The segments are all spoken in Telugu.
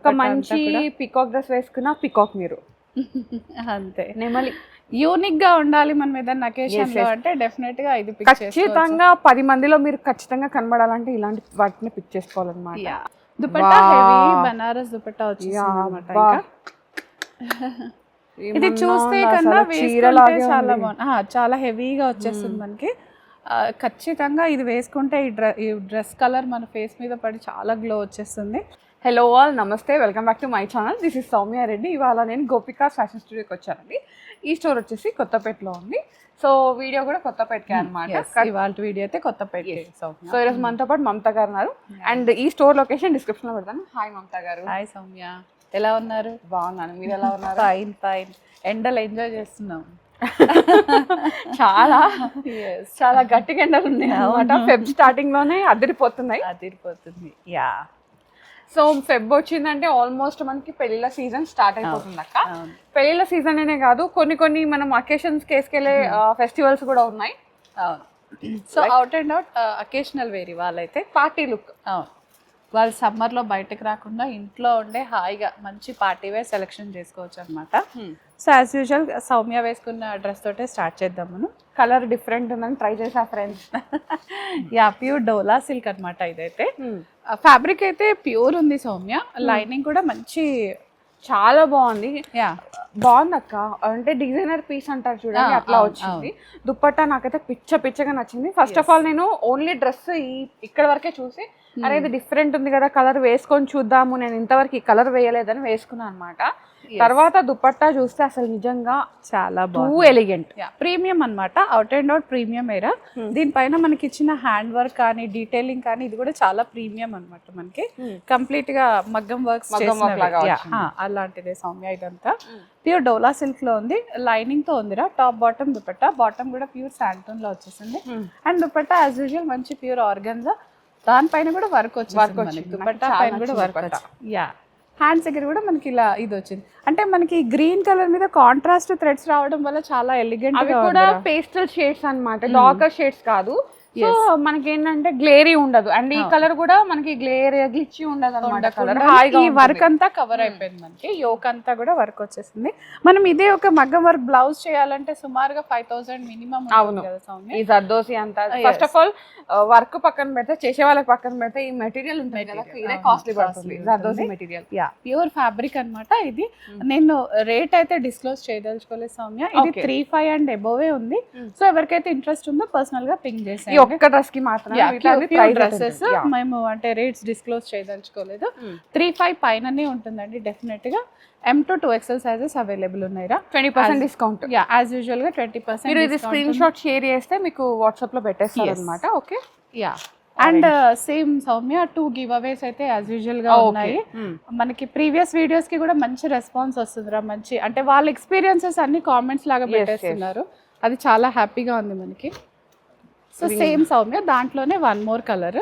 ఒక మంచి పికాక్ డ్రెస్ వేసుకున్న పికాక్ మీరు అంతే నెమలి యూనిక్ గా ఉండాలి మనం ఏదైనా అకేషన్ లో అంటే డెఫినెట్ గా ఇది పిక్ ఖచ్చితంగా 10 మందిలో మీరు ఖచ్చితంగా కనబడాలంటే ఇలాంటి వాటిని పిక్ చేసుకోవాలన్నమాట. దుపట్టా హెవీ బనారస్ దుపట్టా వచ్చేసింది అన్నమాట. ఇది చూస్తే కన్నా వేసుకుంటే చాలా బాగుంది, చాలా హెవీగా వచ్చేస్తుంది మనకి. ఖచ్చితంగా ఇది వేసుకుంటే ఈ డ్రెస్ కలర్ మన ఫేస్ మీద పడి చాలా గ్లో వచ్చేస్తుంది. హలో ఆల్, నమస్తే, welcome back to my channel. This is Soumya Reddy. ఇవాళ నేను గోపికాస్ ఫ్యాషన్ స్టూడియోకి వచ్చానండి. ఈ స్టోర్ వచ్చేసి కొత్తపేటలో ఉంది. సో వీడియో కూడా కొత్తపేటకే అనమాట. ఇవాళ వీడియో అయితే కొత్తపేట. సో ఈరోజు మనతో పాటు మమత గారు ఉన్నారు. అండ్ ఈ స్టోర్ లొకేషన్ డిస్క్రిప్షన్ లో పెడతాను. హాయ్ మమత గారు. హాయ్ సౌమ్య, ఎలా ఉన్నారు? బాగున్నాను, మీరు ఎలా ఉన్నారు? Fine fine. ఎండలు ఎంజాయ్ చేస్తున్నాం. చాలా చాలా గట్టిగా ఎండలు ఉన్నాయి అనమాట. ఫెబ్ స్టార్టింగ్ లోనే అదిరిపోతుంది. యా. సో ఫెబ్ వచ్చిందంటే ఆల్మోస్ట్ మనకి పెళ్లిళ్ళ సీజన్ స్టార్ట్ అయిపోతుంది అక్క. పెళ్లిళ్ళ సీజన్ అనే కాదు, కొన్ని మనం అకేషన్స్ కేసుకెళ్లే ఫెస్టివల్స్ కూడా ఉన్నాయి. So out and out occasional wear వాళ్ళైతే పార్టీ లుక్. వాళ్ళు సమ్మర్లో బయటకు రాకుండా ఇంట్లో ఉండే హాయిగా మంచి పార్టీ వేర్ సెలెక్షన్ చేసుకోవచ్చు అనమాట. సో యాజ్ యూజువల్ సౌమ్య వేసుకున్న డ్రెస్ తోటే స్టార్ట్ చేద్దాం మనం. కలర్ డిఫరెంట్ ఉందని ట్రై చేసా ఫ్రెండ్స్. యా, ప్యూర్ డోలా సిల్క్ అనమాట ఇదైతే. ఫ్యాబ్రిక్ అయితే ప్యూర్ ఉంది సౌమ్య. లైనింగ్ కూడా మంచి చాలా బాగుంది. యా, బాగుంది అక్క. అంటే డిజైనర్ పీస్ అంటారు చూడండి, అట్లా వచ్చింది. దుప్పట్టా నాకైతే పిచ్చగా నచ్చింది. ఫస్ట్ ఆఫ్ ఆల్ నేను ఓన్లీ డ్రెస్ ఇక్కడ వరకే చూసి అరే ఇది డిఫరెంట్ ఉంది కదా, కలర్ వేసుకొని చూద్దాము, నేను ఇంతవరకు ఈ కలర్ వేయలేదని వేసుకున్నాను అనమాట. తర్వాత దుపట్టా చూస్తే అసలు నిజంగా చాలా టూ ఎలిగెంట్. ప్రీమియం అనమాట, అవుట్ అండ్ అవుట్ ప్రీమియం ఏరా. దీనిపైన మనకి ఇచ్చిన హ్యాండ్ వర్క్ కానీ డీటెయిలింగ్ కానీ ఇది కూడా చాలా ప్రీమియం అనమాట. మనకి కంప్లీట్ గా మగ్గం వర్క్స్ అలాంటిదే సౌమ్య. ఇదంతా ప్యూర్ డోలా సిల్క్ లో ఉంది, లైనింగ్ తో ఉందిరా. టాప్ బాటమ్ దుపట్టా, బాటమ్ కూడా ప్యూర్ శాంటూన్ లో వచ్చేసింది. అండ్ దుపట్టా యాజ్ యూజువల్ మంచి ప్యూర్ ఆర్గన్జా, దానిపైన కూడా వర్క్ వచ్చింది. దుపట్టా పైన కూడా వర్క్ వచ్చింది. యా, హ్యాండ్స్ దగ్గర కూడా మనకి ఇలా ఇది వచ్చింది. అంటే మనకి గ్రీన్ కలర్ మీద కాంట్రాస్ట్ థ్రెడ్స్ రావడం వల్ల చాలా ఎలిగెంట్ గా కూడా పేస్టల్ షేడ్స్ అన్నమాట, డార్కర్ షేడ్స్ కాదు. సో మనకి ఏంటంటే గ్లేరీ ఉండదు. అండ్ ఈ కలర్ కూడా మనకి గ్లిచ్చి ఉండదు అన్నమాట. ఈ వర్క్ అంతా కవర్ అయిపోయింది మనకి. యోక్ అంతా కూడా వర్క్ వచ్చేసింది. మనం ఇదే ఒక మగ్గం వర్క్ బ్లౌజ్ చేయాలంటే సుమారుగా 5000 మినిమం. అవును, ఈ జర్దోసి అంతా. ఫస్ట్ ఆఫ్ ఆల్ వర్క్ పక్కన పెడితే, చేసే వాళ్ళకి పక్కన పెడితే ఈ మెటీరియల్ ఉంటుంది కదా, ఇదే కాస్ట్లీ పడుతుంది. Zardozi material. Yeah, pure fabric అన్నమాట ఇది. నేను రేట్ అయితే డిస్క్లోజ్ చేయదలుచుకోలేదు సౌమ్య. ఇది 35 అండ్ అబోవే ఉంది. సో ఎవరికైతే ఇంట్రెస్ట్ ఉందో పర్సనల్ గా పింక్ చేసి ఒక్క డ్రెస్ కి మాత్రమే డ్రెస్సెస్ మేము అంటే రేట్స్ డిస్క్లోజ్ చేయదలుచుకోలేదు. 35 పైననే ఉంటుందండి డెఫినెట్ గా. M to 2XL sizes available ఉన్నాయి. 20% డిస్కౌంట్. యా, యాజ్ యూజువల్ గా 20%. మీరు ఇది స్క్రీన్ షాట్ షేర్ చేస్తే మీకు వాట్సాప్ లో పెట్టేస్తారు అనమాట. Okay. Yeah, and same Soumya 2 giveaways అయితే యాజ్ యూజువల్ గా ఉన్నాయి. మనకి ప్రీవియస్ వీడియోస్ కి కూడా మంచి రెస్పాన్స్ వస్తుందిరా. మంచి అంటే వాళ్ళ ఎక్స్పీరియన్సెస్ అన్ని కామెంట్స్ లాగా పెట్టేస్తున్నారు. అది చాలా హ్యాపీగా ఉంది మనకి. సో సేమ్ సౌమ్య దాంట్లోనే వన్ మోర్ కలర్,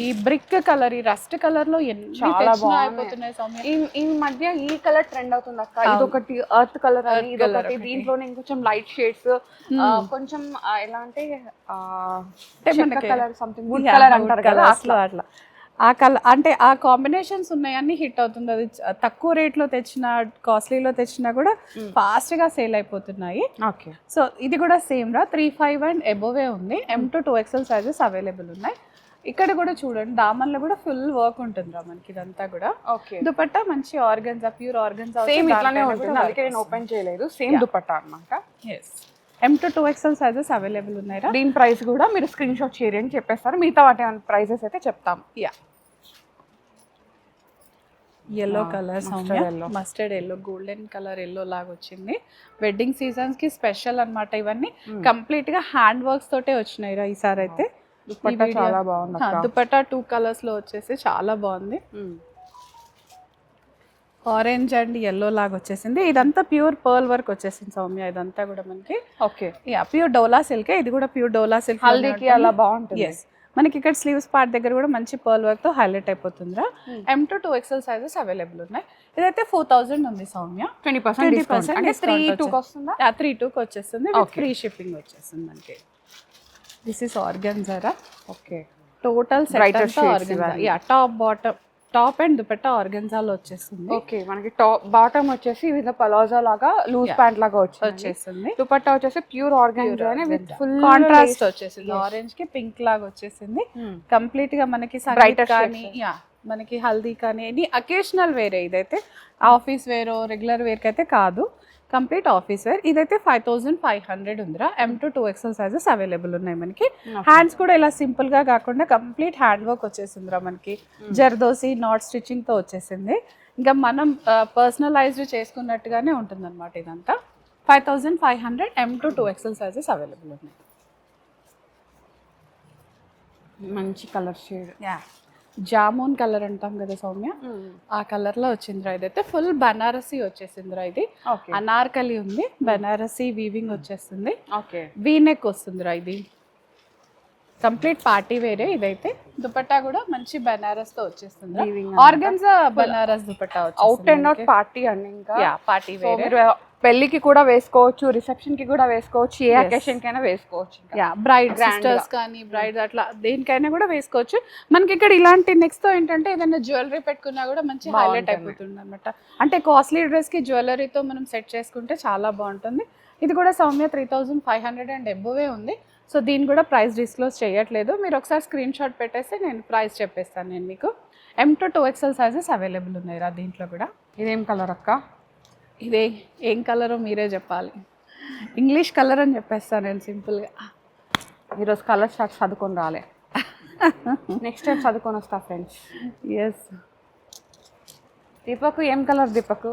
ఈ బ్రిక్ కలర్, ఈ రస్ట్ కలర్ లో అయిపోతున్నాయి సౌమ్య. ఈ మధ్య ఈ కలర్ ట్రెండ్ అవుతుంది అక్క. ఇదొకటి ఎర్త్ కలర్ అని, ఇదొకటి దీంట్లోనే ఇంకొంచెం లైట్ షేడ్స్, కొంచెం ఎలా అంటే కలర్ సంథింగ్ వుడ్ కలర్ అంటారు కదా, అట్లా ఆ కలర్ అంటే ఆ కాంబినేషన్స్ ఉన్నాయన్నీ హిట్ అవుతుంది. అది తక్కువ రేట్లో తెచ్చిన, కాస్ట్లీలో తెచ్చినా కూడా ఫాస్ట్ గా సేల్ అయిపోతున్నాయి. ఓకే. సో ఇది కూడా సేమ్ రా, 35 అండ్ అబోవే ఉంది. M to 2XL sizes available ఉన్నాయి. ఇక్కడ కూడా చూడండి, దామన్లో కూడా ఫుల్ వర్క్ ఉంటుంది రా మనకి. ఇదంతా కూడా దుపట్టా మంచి ఆర్గన్జా, ప్యూర్ ఆర్గన్జా. సేమ్ ఇట్లానే ఉంటుంది, అందుకే నేను ఓపెన్ చేయలేదు. సేమ్ దుపట్టా అన్నమాట. Yes, M to 2XL sizes available ఉన్నాయి. దీని ప్రైస్ కూడా మీరు స్క్రీన్ షాట్ షేర్ అని చెప్పేస్తారు. మిగతా వాటి ప్రైజెస్ అయితే చెప్తాం. Yeah, yellow colour mustard yellow, golden colour yellow లాగా వచ్చింది. వెడ్డింగ్ సీజన్స్ కి స్పెషల్ అన్నమాట ఇవన్నీ. కంప్లీట్ గా హ్యాండ్ వర్క్స్ తోటే వచ్చినాయి రా ఈసారి అయితే. చాలా బాగుంది. దుపట్టా 2 కలర్స్ లో వచ్చేసి చాలా బాగుంది. ఆరెంజ్ అండ్ ఎల్లో లాగా వచ్చేసింది. ఇదంతా ప్యూర్ పర్ల్ వర్క్ వచ్చేసింది సౌమ్య. ఇదంతా కూడా మనకి ఓకే. యా, ప్యూర్ డోలా సిల్క్. ఇది కూడా ప్యూర్ డోలా సిల్క్. హల్దీకి అలా బాగుంటుంది. ఎస్, మనకి ఇక్కడ స్లీవ్స్ పార్ట్ దగ్గర కూడా మంచి పర్ల్ వర్క్ తో హైలైట్ అయిపోతుందిరా. M to 2XL sizes available ఉన్నాయి. ఇదైతే 4000 ఉంది సౌమ్య. 20% డిస్కౌంట్. అంటే 3-2 కి వస్తుందా? 3-2 కి వచ్చేస్తుంది. ఫ్రీ షిప్పింగ్ వచ్చేస్తుంది మనకి. దిస్ ఇస్ ఆర్గన్జా రా. ఓకే. టోటల్ సెట్ అంతా organza. Yeah, top bottom top and dupatta ఆర్గన్జాలో వచ్చేస్తుంది. ఓకే, మనకి టాప్ బాటమ్ వచ్చేసి విత్ పలాజా లాగా లూజ్ ప్యాంట్ లాగా వచ్చేస్తుంది. దుపట్టా వచ్చేసి pure organza with full contrast వచ్చేసింది, ఆరెంజ్ కి పింక్ లాగా వచ్చేసింది. కంప్లీట్ గా మనకి సంగీత్ కానీ మనకి హల్దీ కానీ ఎనీ అకేషనల్ వేరే, ఇదైతే ఆఫీస్ వేర్ రెగ్యులర్ వేర్ కి అయితే కాదు, కంప్లీట్ ఆఫీస్ వేర్. ఇదైతే 5500 ఉందిరా. M to 2XL sizes available ఉన్నాయి మనకి. హ్యాండ్స్ కూడా ఇలా సింపుల్ గా కాకుండా కంప్లీట్ హ్యాండ్ వర్క్ వచ్చేసిందిరా మనకి, జర్దోసి నాట్ స్టిచ్చింగ్ తో వచ్చేసింది. ఇంకా మనం పర్సనలైజ్డ్ చేసుకున్నట్టుగానే ఉంటుంది అనమాట ఇదంతా. 5500 M to 2XL sizes available ఉన్నాయి. మంచి కలర్ షేడ్, జామూన్ కలర్ అంటాం కదా సౌమ్య, ఆ కలర్ లో వచ్చిందిరా. ఇదైతే ఫుల్ బనారసి వచ్చేసిందిరా. ఇది అనార్కలి ఉంది, బనారసి వీవింగ్ వచ్చేస్తుంది, వీనెక్ వస్తుందిరా. ఇది కంప్లీట్ పార్టీ వేరే. ఇదైతే దుపట్టా కూడా మంచి బనారస్ తో వచ్చేస్తుంది, organza Banaras dupatta out and out party అండి. ఇంకా పార్టీ వేరే, పెళ్లికి కూడా వేసుకోవచ్చు, రిసెప్షన్ కి కూడా వేసుకోవచ్చు, ఏ అకేషన్ కైనా వేసుకోవచ్చు. బ్రైడ్ సిస్టర్స్ కానీ బ్రైడ్ అట్లా దేనికైనా కూడా వేసుకోవచ్చు. మనకి ఇక్కడ ఇలాంటి నెక్స్ట్ తో ఏంటంటే ఏదైనా జ్యువెలరీ పెట్టుకున్నా కూడా మంచి హైలైట్ అయిపోతుంది అనమాట. అంటే కాస్ట్లీ డ్రెస్ కి జ్యువెలరీతో మనం సెట్ చేసుకుంటే చాలా బాగుంటుంది. ఇది కూడా సౌమ్య 3500 అండ్ ఎబ్బోవే ఉంది. సో దీన్ని కూడా ప్రైస్ డిస్క్లోజ్ చేయట్లేదు. మీరు ఒకసారి స్క్రీన్ షాట్ పెట్టేస్తే నేను ప్రైస్ చెప్పేస్తాను. నేను మీకు M to 2XL sizes available ఉన్నాయి రా దీంట్లో కూడా. ఇదేం కలర్ అక్క? ఇదే ఏం కలరో మీరే చెప్పాలి. ఇంగ్లీష్ కలర్ అని చెప్పేస్తాను నేను సింపుల్గా. ఈరోజు కలర్ షార్ట్ చదువుకొని రాలే, నెక్స్ట్ టైం చదువుకొని వస్తా ఫ్రెండ్స్. ఎస్. దీపక్ ఏం కలర్ దీపక్?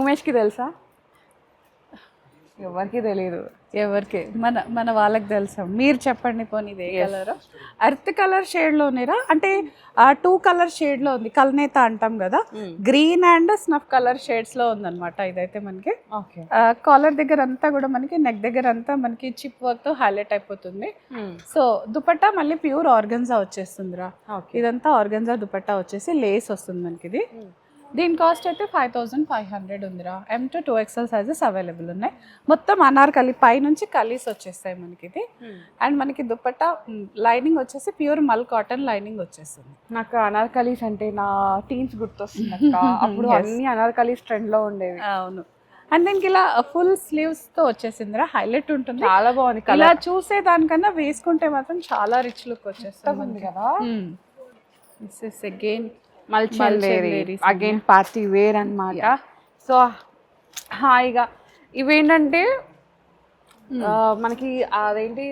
ఉమేష్కి తెలుసా? ఎవరికి తెలియదు. ఎవరికి? మన వాళ్ళకి తెలుసా? మీరు చెప్పండి పోనీ ఇదే కలర్. అర్త్ కలర్ షేడ్లోనేరా, అంటే 2 కలర్ షేడ్లో ఉంది. కల్నేత అంటాం కదా, గ్రీన్ అండ్ స్నఫ్ కలర్ షేడ్స్లో ఉందన్నమాట. ఇదైతే మనకి కాలర్ దగ్గర అంతా కూడా మనకి నెక్ దగ్గర అంతా మనకి చిప్ వర్క్తో హైలైట్ అయిపోతుంది. సో దుపట్టా మళ్ళీ ప్యూర్ ఆర్గన్జా వచ్చేస్తుందిరా. ఇదంతా ఆర్గన్జా దుపట్టా వచ్చేసి లేస్ వస్తుంది మనకి. ఇది దీని కాస్ట్ అయితే 5500 ఉందిరా. M to 2XL sizes available ఉన్నాయి. మొత్తం అనార్కలి పై నుంచి కలీస్ వచ్చేస్తాయి మనకి ఇది. అండ్ మనకి దుపట్టా లైనింగ్ వచ్చేసి ప్యూర్ మల్ కాటన్ లైనింగ్ వచ్చేస్తుంది. నాకు అనార్కలీస్ అంటే నా టీన్స్ గుర్తొస్తుంది అక్క. అప్పుడు అన్ని అనార్కలీస్ ట్రెండ్ లో ఉండేవి. అవును. అండ్ దీనికి ఇలా ఫుల్ స్లీవ్స్ తో వచ్చేసిందిరా, హైలైట్ ఉంటుంది, చాలా బాగుంది. ఇలా చూసే దానికన్నా వేసుకుంటే మాత్రం చాలా రిచ్ లుక్ వచ్చేస్తుంది కదా. This is again again party wear అన్నమాట. సో హాయిగా ఇవేంటంటే మనకి అదేంటి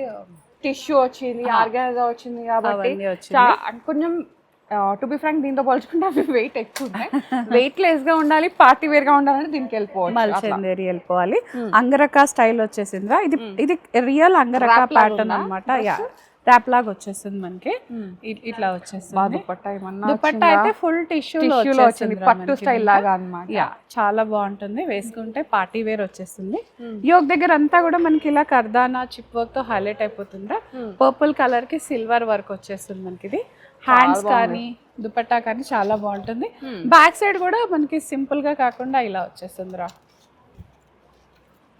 టిష్యూ వచ్చింది, ఆర్గానైజర్ వచ్చింది కాబట్టి కొంచెం టు బి ఫ్రాంక్ దీంతో పోల్చుకుంటే అవి వెయిట్ ఎక్కువ ఉన్నాయి. వెయిట్ లెస్ గా ఉండాలి, పార్టీ వేర్ గా ఉండాలంటే దీనికి వెళ్ళిపోవాలి. అంగరకా స్టైల్ వచ్చేసిందిరా. ఇది రియల్ అంగరకా ప్యాటర్న్ అన్నమాట. ర్యాప్ లాగా వచ్చేస్తుంది మనకి, ఇట్లా వచ్చేస్తుంది. దుపట్టా అయితే ఫుల్ టిష్యూలో వచ్చింది, పట్టు స్టైల్ లాగా అన్నమాట. చాలా బాగుంటుంది, వేసుకుంటే పార్టీ వేర్ వచ్చేస్తుంది. యోగ్ దగ్గర అంతా కూడా మనకి ఇలా కర్దానా చిప్ వర్క్ తో హైలైట్ అయిపోతుందిరా. పర్పుల్ కలర్ కి సిల్వర్ వర్క్ వచ్చేస్తుంది మనకి. ఇది హ్యాండ్స్ కానీ దుపట్టా కానీ చాలా బాగుంటుంది. బ్యాక్ సైడ్ కూడా మనకి సింపుల్ గా కాకుండా ఇలా వచ్చేస్తుందిరా.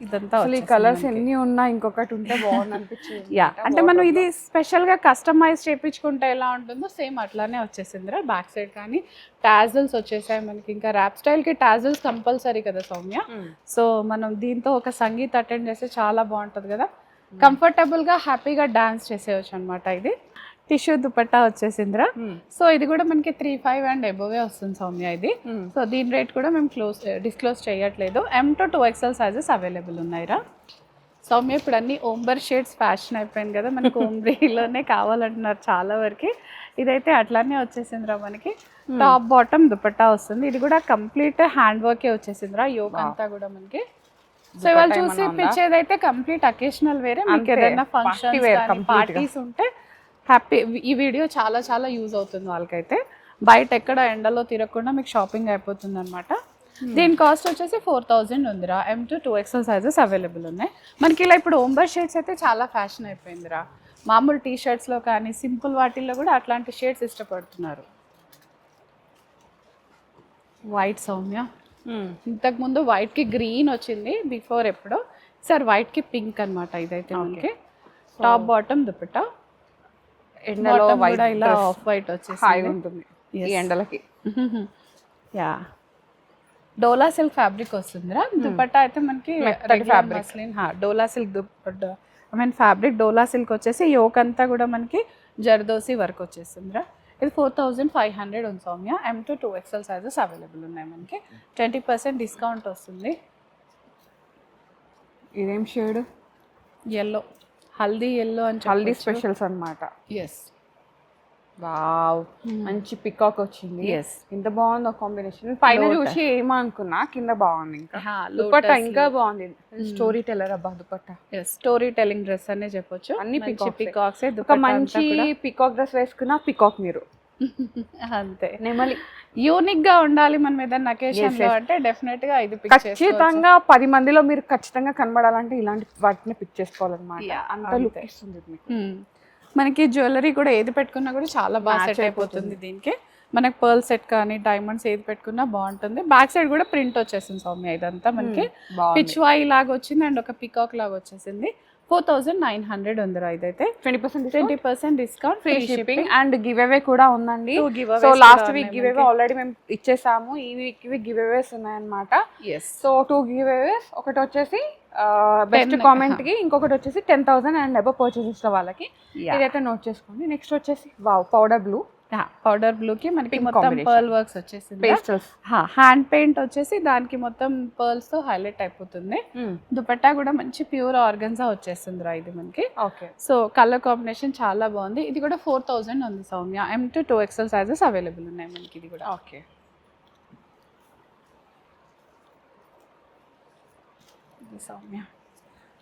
ఇదంతా కలర్స్ ఎన్ని ఉన్నా ఇంకొకటి ఉంటే బాగుంది అనిపించింది. అంటే మనం ఇది స్పెషల్ గా కస్టమైజ్ చేయించుకుంటే ఎలా ఉంటుందో సేమ్ అట్లానే వచ్చేసిందిరా. బ్యాక్ సైడ్ కానీ టాజల్స్ వచ్చేసాయి మనకి. ఇంకా ర్యాప్ స్టైల్ కి టాజల్స్ కంపల్సరీ కదా సౌమ్య. సో మనం దీంతో ఒక సంగీత్ అటెండ్ చేస్తే చాలా బాగుంటుంది కదా, కంఫర్టబుల్ గా హ్యాపీగా డాన్స్ చేసేయచ్చు అనమాట. ఇది టిష్యూ దుపట్టా వచ్చేసిందిరా. సో ఇది కూడా మనకి 35 అండ్ అబోవే వస్తుంది సౌమ్య ఇది. సో దీని రేట్ కూడా మేము డిస్క్లోజ్ చేయట్లేదు. M to 2XL sizes available ఉన్నాయిరా. సౌమ్య ఇప్పుడు అన్ని ఓంబర్ షేడ్స్ ఫ్యాషన్ అయిపోయింది కదా, మనకి ఓంబ్రీలోనే కావాలంటున్నారు చాలా వరకు. ఇదైతే అట్లానే వచ్చేసిందిరా మనకి. టాప్ బాటమ్ దుపట్టా వస్తుంది. ఇది కూడా కంప్లీట్ హ్యాండ్ వర్కే వచ్చేసిందిరా. యోగ్ అంతా కూడా మనకి. సో ఇవాళ చూసి ఇప్పించేదైతే కంప్లీట్ అకేషనల్ వేరే. మీకు ఏదైనా ఫంక్షన్ పార్టీస్ ఉంటే హ్యాపీ ఈ వీడియో చాలా చాలా యూజ్ అవుతుంది వాళ్ళకైతే. బయట ఎక్కడ ఎండలో తిరగకుండా మీకు షాపింగ్ అయిపోతుంది అనమాట. దీని కాస్ట్ వచ్చేసి 4000 ఉందిరా. M to 2XL sizes available ఉన్నాయి మనకి. ఇలా ఇప్పుడు ఓంబర్ షేడ్స్ అయితే చాలా ఫ్యాషన్ అయిపోయిందిరా. మామూలు టీ షర్ట్స్లో కానీ సింపుల్ వాటిల్లో కూడా అట్లాంటి షేడ్స్ ఇష్టపడుతున్నారు. వైట్ సౌమ్య, ఇంతకుముందు వైట్కి గ్రీన్ వచ్చింది బిఫోర్ ఎప్పుడో, సార్ వైట్కి పింక్ అనమాట. ఇదైతే మనకి టాప్ బాటమ్ దుపట్టా. ఎండలో Bottom వైట్ కూడా ఇలా ఆఫ్ వైట్ వచ్చేసి హాయిగా ఉంటుంది ఈ ఎండలకి. యా డోలా సిల్క్ ఫ్యాబ్రిక్ వస్తుందిరా. దుపట్టా అయితే మనకి fabric dola silk dupatta, I mean fabric dola silk వచ్చేసి యోక్ అంతా కూడా మనకి జర్దోసి వర్క్ వచ్చేస్తుందిరా. ఇది 4500 ఉంది Soumya. M to 2XL sizes available ఉన్నాయి మనకి. 20% డిస్కౌంట్ వస్తుంది. ఇదేం షేడ్? ఎల్లో, హల్దీ ఎల్లో అని హల్దీ స్పెషల్స్ అన్నమాట. ఎస్ వావ్, మంచి పికాక్ వచ్చింది. ఎస్ ఇంత బాగుంది కాంబినేషన్. పైన చూసి ఏమనుకున్నా, కింద బాగుంది. ఇంకా దుపట్టా ఇంకా బాగుంది. స్టోరీ టెల్లర్ అబ్బా దుపట్టా. స్టోరీ టెల్లింగ్ డ్రెస్ అనే చెప్పొచ్చు. అన్ని పికాక్స్. ఒక మంచి పికాక్ డ్రెస్ వేసుకున్నా పికాక్ మీరు అంతే. నెమలి యూనిక్ గా ఉండాలి మనం ఏదైనా అకేషన్ లో అంటే డెఫినెట్ గా ఇది పిక్ ఖచ్చితంగా 10 మందిలో మీరు ఖచ్చితంగా కనబడాలంటే ఇలాంటి వాటిని పిక్ చేసుకోవాలన్నమాట. అంత లుక్ ఇస్తుంది మీకు. మనకి జ్యువెలరీ కూడా ఏది పెట్టుకున్నా కూడా చాలా బాగా సెట్ అయిపోతుంది దీనికి. మనకి పర్ల్ సెట్ కానీ డైమండ్స్ ఏది పెట్టుకున్నా బాగుంటుంది. బ్యాక్ సైడ్ కూడా ప్రింట్ వచ్చేసింది సౌమ్య. ఇదంతా మనకి పిచ్వాయి లాగా వచ్చింది అండ్ ఒక పికాక్ లాగా వచ్చేసింది. 4900 ఉందిరా ఇదైతే. 20% discount, free shipping and giveaway కూడా ఉందండి. So last week giveaway already మేము ఇచ్చేసాము. ఈ వీక్ గివ్ అవేస్ ఉన్నాయన్నమాట. So 2 giveaways. ఒకటి వచ్చేసి బెస్ట్ కామెంట్ కి, ఇంకొకటి వచ్చేసి 10,000 అండ్ అబవ్ పర్చేస్ చేసిన వాళ్ళకి. ఇదైతే నోట్ చేసుకోండి. నెక్స్ట్ వచ్చేసి wow powder blue. Powder blue కి మనకి మొత్తం పర్ల్ వర్క్స్ వచ్చేసింది. హ్యాండ్ పెయింట్ వచ్చేసి దానికి మొత్తం పర్ల్స్ తో హైలైట్ అయిపోతుంది. దుపట్టా కూడా మంచి ప్యూర్ ఆర్గన్జా వచ్చేస్తుంది రా ఇది మనకి. సో కలర్ కాంబినేషన్ చాలా బాగుంది. ఇది కూడా 4000 ఉంది Soumya. M to 2XL sizes available ఉన్నాయి మనకి. ఇది కూడా okay. Soumya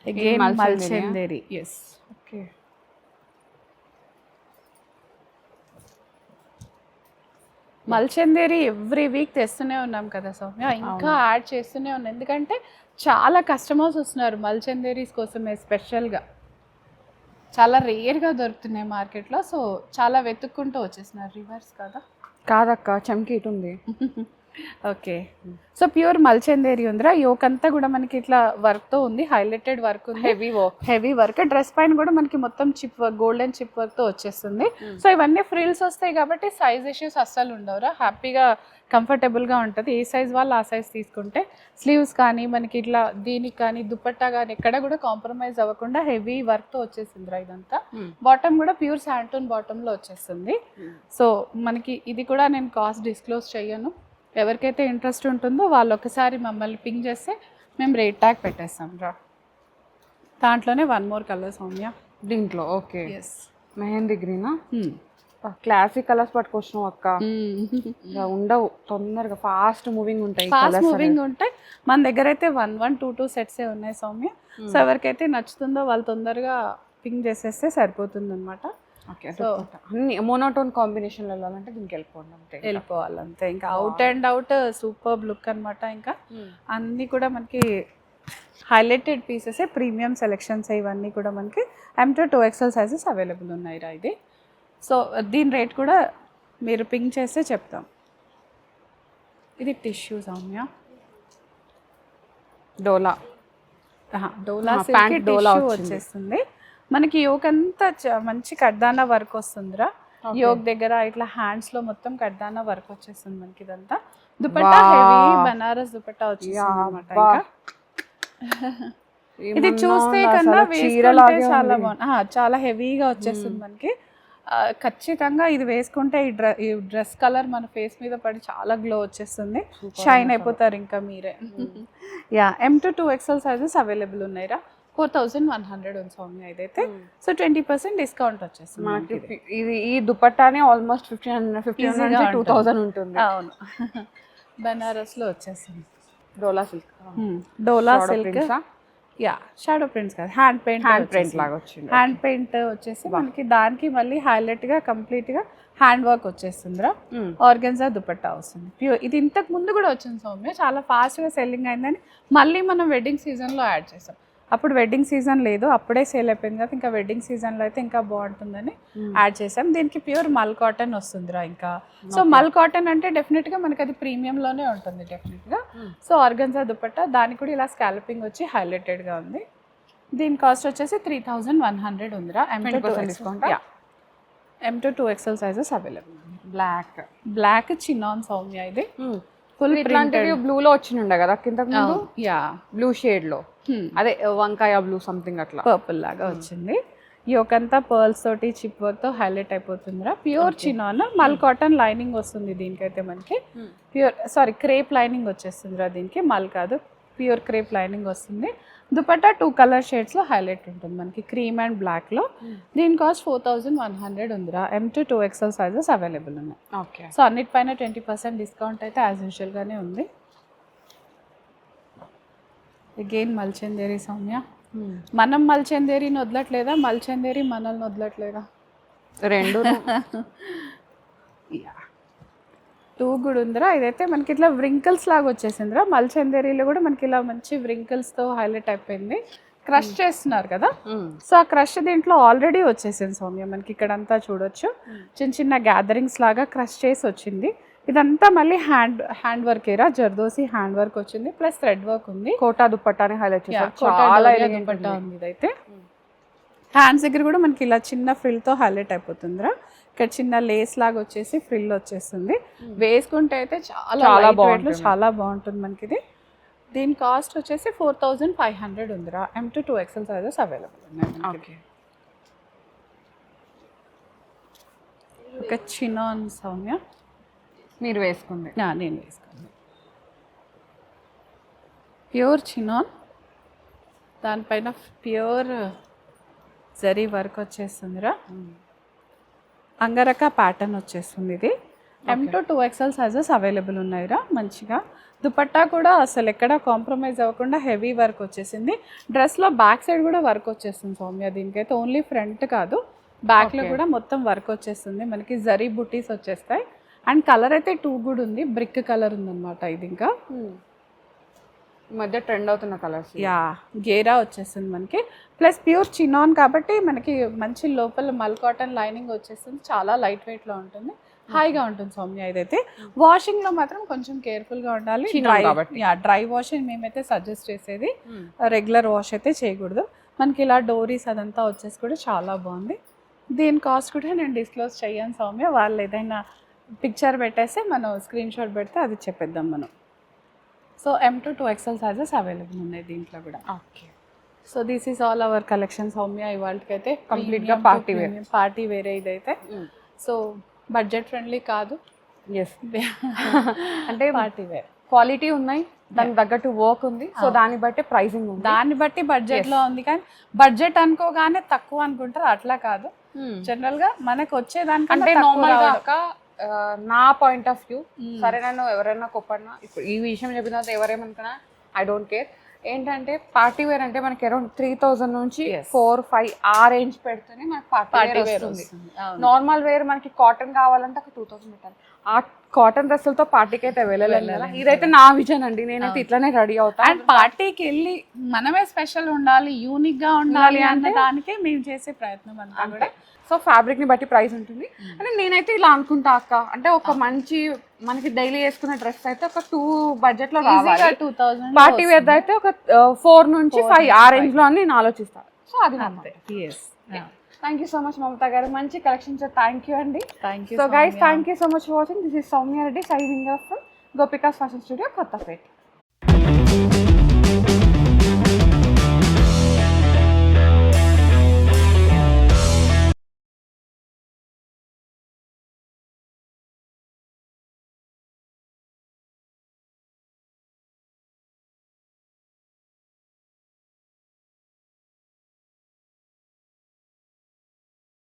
again Mulchanderi. yes okay. Mulchanderi every week తెస్తూనే ఉన్నాం కదా సౌమ్య. ఇంకా యాడ్ చేస్తూనే ఉన్నాం ఎందుకంటే చాలా కస్టమర్స్ వస్తున్నారు మల్చందేరీస్ కోసమే. స్పెషల్గా చాలా రేర్గా దొరుకుతున్నాయి మార్కెట్లో. సో చాలా వెతుక్కుంటూ వచ్చేస్తున్నారు. రివర్స్ కదా? కాదక్క, చమ్కి ఇటు ఉంది. ఓకే. సో ప్యూర్ మల్చందేరి ఉందిరా. యోక్ అంతా కూడా మనకి ఇట్లా వర్క్ తో ఉంది, హైలైటెడ్ వర్క్ ఉంది, హెవీ వర్క్. డ్రెస్ పైన కూడా మనకి మొత్తం chip work, golden chip work తో వచ్చేస్తుంది. సో ఇవన్నీ ఫ్రిల్స్ వస్తాయి కాబట్టి సైజ్ ఇష్యూస్ అస్సలు ఉండవురా. హ్యాపీగా కంఫర్టబుల్ గా ఉంటుంది. ఏ సైజ్ వాళ్ళు ఆ సైజ్ తీసుకుంటే. స్లీవ్స్ కానీ మనకి ఇట్లా దీనికి కానీ దుపట్టా కానీ ఎక్కడ కూడా కాంప్రమైజ్ అవ్వకుండా హెవీ వర్క్ తో వచ్చేసిందిరా ఇదంతా. బాటమ్ కూడా ప్యూర్ శాంటూన్ బాటమ్ లో వచ్చేస్తుంది. సో మనకి ఇది కూడా నేను కాస్ట్ డిస్క్లోజ్ చెయ్యను. ఎవరికైతే ఇంట్రెస్ట్ ఉంటుందో వాళ్ళు ఒకసారి మమ్మల్ని పింక్ చేస్తే మేము రేట్ ట్యాగ్ పెట్టేస్తాం రా. దాంట్లోనే 1 more కలర్ సౌమ్య దీంట్లో. ఓకే. ఎస్ మెహందీ గ్రీనా? క్లాసిక్ కలర్స్ పట్టుకొచ్చినావు అక్క. ఉండవు తొందరగా, ఫాస్ట్ మూవింగ్ ఉంటాయి. మన దగ్గర అయితే 1-1-2 సెట్సే ఉన్నాయి సౌమ్య. సో ఎవరికైతే నచ్చుతుందో వాళ్ళు తొందరగా పింక్ చేసేస్తే సరిపోతుంది అనమాట. అన్ని మోనోటోన్ కాంబినేషన్ వెళ్ళాలంటే దీనికి వెళ్ళిపోవాలంతే. ఇంకా out and out super look అనమాట. ఇంకా అన్నీ కూడా మనకి హైలైటెడ్ పీసెస్, ప్రీమియం సెలెక్షన్స్ ఇవన్నీ కూడా మనకి M to 2XL sizes available ఉన్నాయి రా ఇది. సో దీని రేట్ కూడా మీరు పింక్ చేస్తే చెప్తాం. ఇది టిష్యూ సౌమ్య. డోలా సిల్క్ టిష్యూ వచ్చేస్తుంది మనకి. యోక్ అంతా మంచి కడ్దానా వర్క్ వస్తుందిరా. యోక్ దగ్గర ఇట్లా హ్యాండ్స్ లో మొత్తం కడ్దానా వర్క్ వచ్చేస్తుంది మనకి. ఇదంతా దుపట్టా హెవీ బనారస్ దుపట్టా వచ్చేస్తుంది అనమాట. ఇది చూస్తే కన్నా వేసుకుంటే చాలా బాగుంది. చాలా హెవీగా వచ్చేస్తుంది మనకి. ఖచ్చితంగా ఇది వేసుకుంటే ఈ డ్రెస్ కలర్ మన ఫేస్ మీద పడి చాలా గ్లో వచ్చేస్తుంది. షైన్ అయిపోతారు ఇంకా మీరే. M to 2XL sizes available ఉన్నాయిరా. 4100 ఉంది సౌమ్య ఇదైతే. సో 20% డిస్కౌంట్ వచ్చేస్తుంది మనకి. ఇది ఈ దుపట్టానే ఆల్మోస్ట్ 1500-2000 ఉంటుంది. అవును. బనారస్ లో వచ్చేస్తుంది. డోలా సిల్క్. డోలా సిల్క్. షాడో ప్రింట్స్ కాదు, హ్యాండ్ పెయింట్ లాగా వచ్చింది. హ్యాండ్ పెయింట్ వచ్చేసి మనకి దానికి మళ్ళీ హైలైట్ గా కంప్లీట్ గా హ్యాండ్ వర్క్ వచ్చేస్తుందిరా. ఆర్గన్జా దుపట్టా వస్తుంది ప్యూర్. ఇది ఇంతకు ముందు కూడా వచ్చింది సౌమ్య, చాలా ఫాస్ట్ గా సెల్లింగ్ అయిందని మళ్ళీ మనం వెడ్డింగ్ సీజన్ లో యాడ్ చేసాం. అప్పుడు వెడ్డింగ్ సీజన్ లేదు, అప్పుడే సేల్ అయిపోయింది కదా. ఇంకా వెడ్డింగ్ సీజన్లో అయితే ఇంకా బాగుంటుందని యాడ్ చేసాం. దీనికి ప్యూర్ మల్ కాటన్ వస్తుందిరా ఇంకా. సో మల్ కాటన్ అంటే డెఫినెట్గా మనకి అది ప్రీమియంలోనే ఉంటుంది డెఫినెట్గా. సో ఆర్గన్జా దుపట్టా దానికి కూడా ఇలా స్కాల్పింగ్ వచ్చి హైలైటెడ్గా ఉంది. దీని కాస్ట్ వచ్చేసి 3100 ఉందిరా. M to 2XL. M to 2XL sizes available. Black చిన్నాన్ సౌమ్య ఇది ఫుల్ ఇట్లాంటివి బ్లూ లో వచ్చిండే కదా కిందకు ముందు, యా బ్లూ షేడ్ లో, అదే వంకాయ బ్లూ సంథింగ్ అట్లా పర్పుల్ లాగా వచ్చింది. ఈ ఒకంతా పర్ల్స్ తోటి చిప్ వర్క్ తో హైలైట్ అయిపోతుందిరా. ప్యూర్ చినాన్, మల్ కాటన్ లైనింగ్ వస్తుంది దీనికైతే మనకి. క్రేప్ లైనింగ్ వచ్చేస్తుందిరా దీనికి, మల్ కాదు ప్యూర్ క్రేప్ లైనింగ్ వస్తుంది. దుపట్టా 2 కలర్ షేడ్స్ లో హైలైట్ ఉంటుంది మనకి, క్రీమ్ అండ్ బ్లాక్ లో. దీని కాస్ట్ 4100 ఉందిరా. M to 2XL sizes available ఉన్నాయి. ఓకే. సో అన్నిటిపైన 20% డిస్కౌంట్ అయితే యాజ్ యూజువల్ గానే ఉంది. అగైన్ మల్చందేరి సౌమ్య. మనం మల్చందేరిని వదలట్లేదా, మల్చందేరి మనల్ని వదలట్లేదా? రెండు. యా 2 కూడా ఉందిరా. ఇదైతే మనకి ఇట్లా వ్రింకిల్స్ లాగా వచ్చేసిందిరా. మల్చందేరిలో కూడా మనకి ఇలా మంచి వ్రింకిల్స్ తో హైలైట్ అయిపోయింది. క్రష్ చేస్తున్నారు కదా, సో ఆ క్రష్ దీంట్లో ఆల్రెడీ వచ్చేసింది సౌమ్య మనకి. ఇక్కడ అంతా చూడొచ్చు చిన్న చిన్న గ్యాదరింగ్స్ లాగా క్రష్ చేసి వచ్చింది. ఇదంతా మళ్ళీ హ్యాండ్ వర్క్ ఏరా, జర్దోసి హ్యాండ్ వర్క్ వచ్చింది, ప్లస్ థ్రెడ్ వర్క్ ఉంది. కోటా దుపట్టాని హైలైట్ చేశారు, చాలా దుపట్టా ఉంది ఇదైతే. హ్యాండ్స్ దగ్గర కూడా మనకి ఇలా చిన్న ఫ్రిల్ తో హైలైట్ అయిపోతుందిరా. ఇక్కడ చిన్న లేస్ లాగా వచ్చేసి ఫ్రిల్ వచ్చేస్తుంది. వేసుకుంటే అయితే చాలా బాగుంటుంది, చాలా బాగుంటుంది మనకి ఇది. దీని కాస్ట్ వచ్చేసి 4500 ఉందిరా. M to 2XL sizes available ఉన్నాయి. ఒక చినాన్ సౌమ్య మీరు వేసుకుంది, నేను వేసుకుంది. ప్యూర్ చినాన్, దానిపైన ప్యూర్ జరీ వర్క్ వచ్చేస్తుందిరా. అంగరక ప్యాటర్న్ వచ్చేస్తుంది ఇది. M to 2XL sizes available ఉన్నాయిరా మంచిగా. దుపట్టా కూడా అసలు ఎక్కడ కాంప్రమైజ్ అవ్వకుండా హెవీ వర్క్ వచ్చేసింది. డ్రెస్లో బ్యాక్ సైడ్ కూడా వర్క్ వచ్చేస్తుంది సౌమ్య దీనికైతే. ఓన్లీ ఫ్రంట్ కాదు, బ్యాక్లో కూడా మొత్తం వర్క్ వచ్చేస్తుంది మనకి. జరీ బుటీస్ వచ్చేస్తాయి. అండ్ కలర్ అయితే 2 కూడా ఉంది, బ్రిక్ కలర్ ఉందన్నమాట ఇది. ఇంకా మధ్య ట్రెండ్ అవుతున్న కలర్స్. యా గేరా వచ్చేస్తుంది మనకి, ప్లస్ ప్యూర్ చినాన్ కాబట్టి మనకి మంచి లోపల మల్ కాటన్ లైనింగ్ వచ్చేస్తుంది. చాలా లైట్ వెయిట్ లో ఉంటుంది, హాయిగా ఉంటుంది సౌమ్య. ఇదైతే వాషింగ్ లో మాత్రం కొంచెం కేర్ఫుల్ గా ఉండాలి. డ్రై వాషింగ్ మేమైతే సజెస్ట్ చేసేది, రెగ్యులర్ వాష్ అయితే చేయకూడదు. మనకి ఇలా డోరీస్ అదంతా వచ్చేసి కూడా చాలా బాగుంది. దీని కాస్ట్ కూడా నేను డిస్క్లోజ్ చేయను సౌమ్య. వాళ్ళు ఏదైనా పిక్చర్ పెట్టేస్తే మనం స్క్రీన్ షాట్ పెడితే అది చెప్పేద్దాం మనం. So M to 2XL sizes available ఉన్నాయి దీంట్లో కూడా. Okay. So this is all our collection Soumya. ఇవాళకైతే కంప్లీట్గా పార్టీ వేరే ఇదైతే. సో బడ్జెట్ ఫ్రెండ్లీ కాదు, ఎస్. అంటే పార్టీ వేర్ క్వాలిటీ ఉన్నాయి, దానికి తగ్గట్టు వర్క్ ఉంది. సో దాన్ని బట్టి ప్రైసింగ్ ఉంది, దాన్ని బట్టి బడ్జెట్ లో ఉంది. కానీ బడ్జెట్ అనుకోగానే తక్కువ అనుకుంటారు, అట్లా కాదు. జనరల్ గా మనకు వచ్చేదానికంటే నార్మల్ గా నా పాయింట్ ఆఫ్ వ్యూ. సరే నన్ను ఎవరైనా కొప్పడినా, ఇప్పుడు ఈ విషయం చెప్పిన తర్వాత ఎవరేమనుకున్నా ఐ డోంట్ కేర్. ఏంటంటే పార్టీ వేర్ అంటే మనకి అరౌండ్ 3000 నుంచి 4-5 ఆ రేంజ్ పెడితేనే మనకి పార్టీ వేర్ వస్తుంది. నార్మల్ వేర్ మనకి కాటన్ కావాలంటే ఒక 2000 పెట్టాలి. ఆ కాటన్ డ్రెస్సులతో పార్టీకి అయితే వెళ్ళలేదు కదా. ఇదైతే నా విజన్ అండి, నేనైతే ఇట్లానే రెడీ అవుతాను. అండ్ పార్టీకి వెళ్ళి మనమే స్పెషల్ ఉండాలి, యూనిక్ గా ఉండాలి అన్న దానికే మేము చేసే ప్రయత్నం అంతా కూడా. సో ఫ్యాబ్రిక్ ని బట్టి ప్రైస్ ఉంటుంది. అంటే నేనైతే ఇలా అనుకుంటా అక్క, అంటే ఒక మంచి మనకి డైలీ వేసుకునే డ్రెస్ అయితే ఒక 2 బడ్జెట్ లో రావాలి. 2000 పార్టీ వేర్ అయితే ఒక 4 నుంచి 5 ఆ రేంజ్ లో అని నేను ఆలోచిస్తాను. సో అది thank you so much Mamata గారు, మంచి కలెక్షన్స్. థ్యాంక్ యూ అండి. So guys, thank you so much for watching. This is Soumya Reddy signing off from Gopika's fashion studio, Kothapeta.